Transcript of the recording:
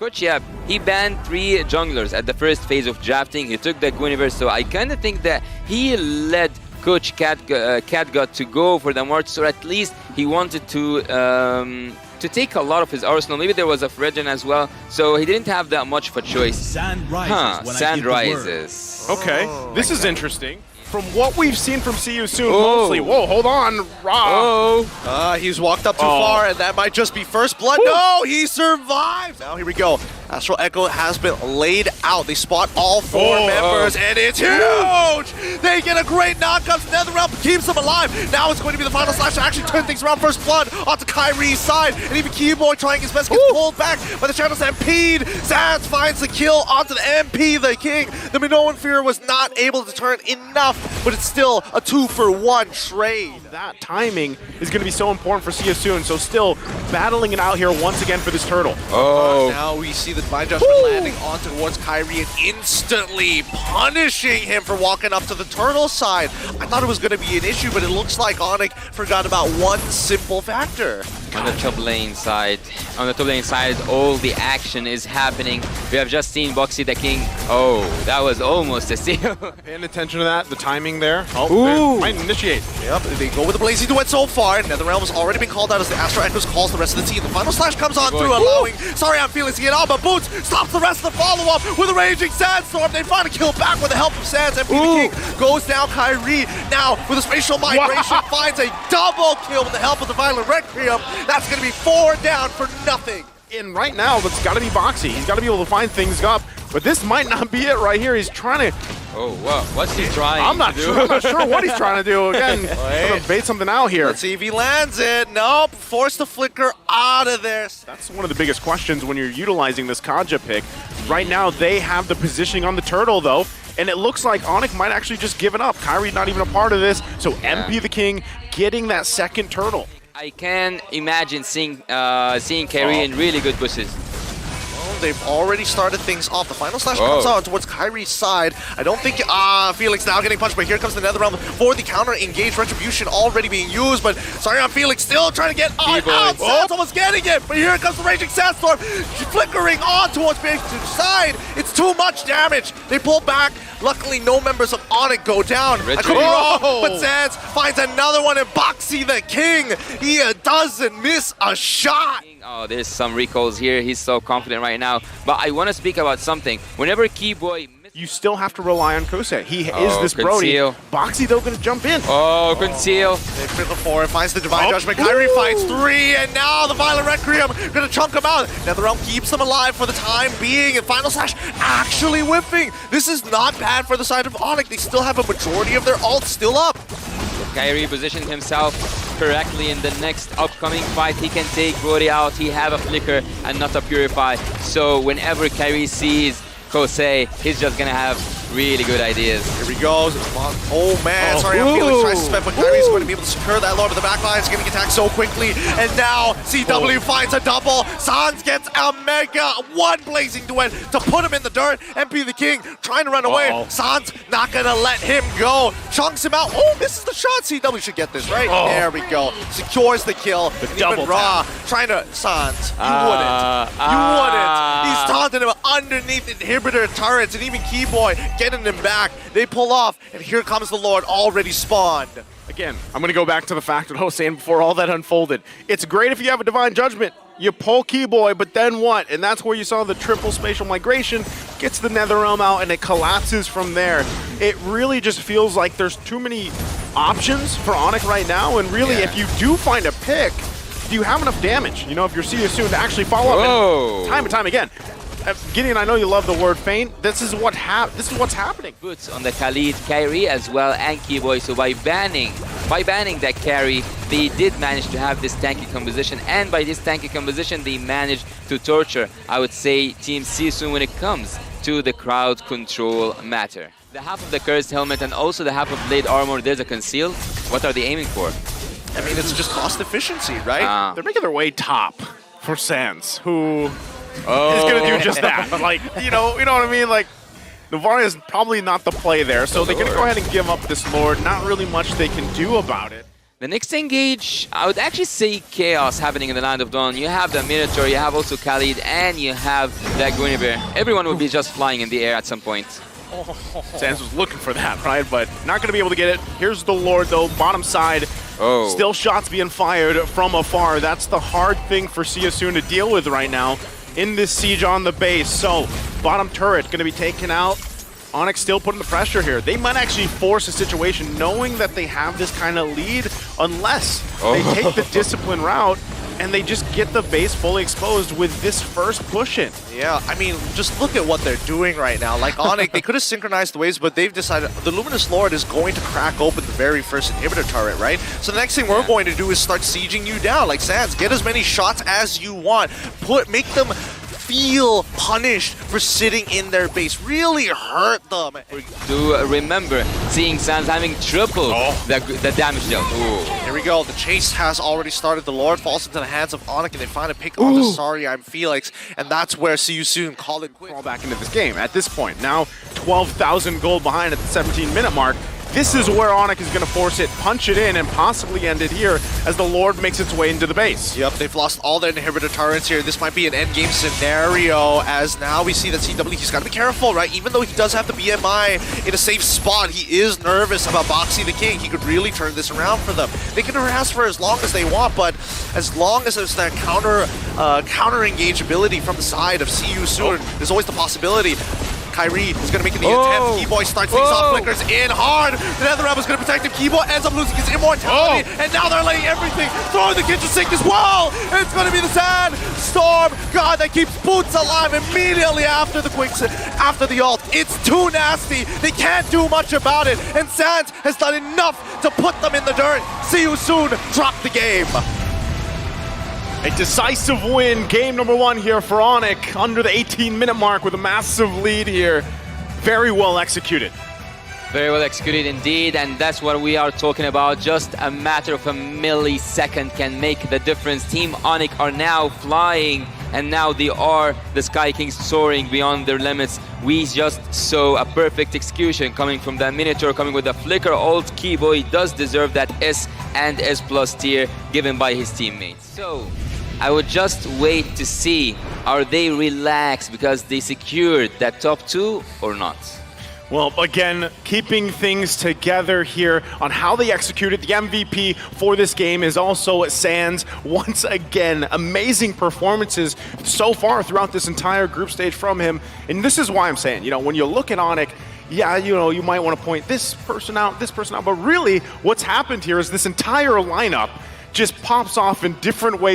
Coach, yeah, he banned 3 junglers at the first phase of drafting. He took the Guinevere, so I kind of think that he led Coach Catgut to go for the Mortis, or at least he wanted to take a lot of his arsenal. Maybe there was a Fredgen as well, so he didn't have that much of a choice. Sand rises. Sand rises. Okay, this is interesting. From what we've seen from See You Soon, mostly. Whoa, hold on, Ra. He's walked up too far, and that might just be first blood. Woo. No, he survives. Now here we go. Astral Echo has been laid out. They spot all 4 members, and it's huge! They get a great knockup. NetherRealm keeps them alive. Now it's going to be the final slash to actually turn things around. First blood onto Kyrie's side, and even Keyboy trying his best gets pulled back by the Shadow Stampede. Zaz finds the kill onto the MP, the King. The Minoan Fear was not able to turn enough, but it's still a 2-for-1 trade. That timing is going to be so important for See You Soon, so still battling it out here once again for this turtle. Now we see the Divine Judgment landing onto towards Kyrie and instantly punishing him for walking up to the turtle side. I thought it was going to be an issue, but it looks like Onic forgot about one simple factor. On the top lane side, all the action is happening. We have just seen Boxy the King. Oh, that was almost a steal. Paying attention to that, the timing there. Oh, might initiate. Yep, they go with the Blazing Duet so far. NetherRealm has already been called out as the Astro Echoes calls the rest of the team. The final slash comes on through, allowing Sorry I'm Felix to get on, but Boots stops the rest of the follow-up with a Raging Sandstorm. They find a kill back with the help of Sands, and King goes down. Kyrie now with a spatial migration finds a double kill with the help of the Violent Requiem. That's going to be 4 down for nothing. And right now, it's got to be Boxy. He's got to be able to find things up. But this might not be it right here. He's trying to... Oh, wow. What's he trying I'm not to do? sure. I'm not sure what he's trying to do. Again, trying to bait something out here. Let's see if he lands it. Nope. Force the flicker out of there. That's one of the biggest questions when you're utilizing this Kaja pick. Right now, they have the positioning on the turtle, though. And it looks like Onic might actually just give it up. Kyrie's not even a part of this. So MP the King getting that second turtle. I can imagine seeing Kyrie in really good bushes. Well, they've already started things off. The final slash comes on towards Kyrie's side. I don't think Felix now getting punched, but here comes the NetherRealm for the counter engage retribution already being used. But sorry on Felix still trying to get out. Sands almost getting it, but here comes the Raging Sandstorm flickering on towards Big side. It's too much damage. They pull back. Luckily, no members of Onic go down. I could be wrong, but Sands finds another one, and Boxy the King, he doesn't miss a shot. Oh, there's some recalls here. He's so confident right now. But I want to speak about something. Whenever Keyboy... You still have to rely on Kose. He is this Brody. Boxy, though, going to jump in. Conceal. They critical 4, finds the Divine Judgment. Kyrie fights 3, and now the Violent Requiem going to chunk him out. NetherRealm keeps them alive for the time being, and Final Slash actually whiffing. This is not bad for the side of Onic. They still have a majority of their ults still up. Kyrie positioned himself correctly in the next upcoming fight. He can take Brody out. He have a flicker and not a purify. So whenever Kyrie sees Kose, he's just gonna have really good ideas. Here he goes. Oh man, sorry, Felix tries to spend, but Kyrie's going to be able to secure that low to the back line. He's getting attacked so quickly, and now CW finds a double. Sans gets a mega one Blazing Duet to put him in the dirt. MP the King trying to run away. Sans not gonna let him go. Chunks him out. Oh, misses the shot. CW should get this, right? There we go. Secures the kill. The double Raw trying to... Sans, you wouldn't. You wouldn't. He's taunting him underneath inhibitor turrets, and even Keyboy getting them back. They pull off, and here comes the Lord already spawned. Again, I'm going to go back to the fact that I was saying before all that unfolded. It's great if you have a Divine Judgment. You pull Keyboy, but then what? And that's where you saw the triple spatial migration, gets the NetherRealm out, and it collapses from there. It really just feels like there's too many options for Onic right now, and really, if you do find a pick, do you have enough damage? You know, if you're See You Soon to actually follow up, and time and time again. Gideon, I know you love the word feint. This is what's happening. Boots on the Khalid carry as well, and Keyboy. So by banning that carry, they did manage to have this tanky composition, and by this tanky composition, they managed to torture, I would say, Team Sisun when it comes to the crowd control matter. The half of the cursed helmet and also the half of blade armor, there's a conceal. What are they aiming for? I mean, it's just cost efficiency, right? They're making their way top for Sans, who... He's gonna do just that. Like, you know what I mean? Like, Navarre is probably not the play there, so they're gonna go ahead and give up this Lord. Not really much they can do about it. The next engage, I would actually say chaos happening in the Land of Dawn. You have the Minotaur, you have also Khalid, and you have that Guinevere. Everyone will be just flying in the air at some point. Sans was looking for that, right? But not going to be able to get it. Here's the Lord, though, bottom side. Oh. Still shots being fired from afar. That's the hard thing for SYS to deal with right now in this siege on the base. So, bottom turret going to be taken out. Onic still putting the pressure here. They might actually force a situation knowing that they have this kind of lead unless they take the discipline route and they just get the base fully exposed with this first push in. Yeah, I mean, just look at what they're doing right now. Like Onic, they could have synchronized the waves, but they've decided the Luminous Lord is going to crack open the very first inhibitor turret, right? So the next thing we're going to do is start sieging you down. Like Sans, get as many shots as you want. Make them feel punished for sitting in their base. Really hurt them. Do remember seeing Sans having triple the damage dealt. Ooh. Here we go. The chase has already started. The Lord falls into the hands of Onic, and they find a pick on the Sorry I'm Felix, and that's where SYS call it quits. Crawl back into this game. At this point, now 12,000 gold behind at the 17-minute mark. This is where Onic is going to force it, punch it in, and possibly end it here as the Lord makes its way into the base. Yep, they've lost all their inhibitor turrets here. This might be an endgame scenario, as now we see that CW, he's got to be careful, right? Even though he does have the BMI in a safe spot, he is nervous about Boxy the King. He could really turn this around for them. They can harass for as long as they want, but as long as there's that counter-engage ability from the side of SYS, there's always the possibility. Kyrie is going to make the attempt. Keyboy starts things off, flickers in hard. The NetherRealm is going to protect him. Keyboy ends up losing his immortality, and now they're letting everything throw the kitchen sink as well. It's going to be the Sand Storm God that keeps Boots alive immediately after the after the ult. It's too nasty. They can't do much about it, and Sans has done enough to put them in the dirt. See you soon. Drop the game. A decisive win, game number 1 here for Onic, under the 18-minute mark with a massive lead here. Very well executed. Very well executed indeed, and that's what we are talking about. Just a matter of a millisecond can make the difference. Team Onic are now flying, and now they are the Sky Kings soaring beyond their limits. We just saw a perfect execution coming from the Minotaur, coming with the flicker ult. Keyboy does deserve that S and S+ tier given by his teammates. So I would just wait to see, are they relaxed because they secured that top 2 or not? Well, again, keeping things together here on how they executed. The MVP for this game is also Sans. Once again, amazing performances so far throughout this entire group stage from him. And this is why I'm saying, when you look at Onic, yeah, you might want to point this person out, but really what's happened here is this entire lineup just pops off in different ways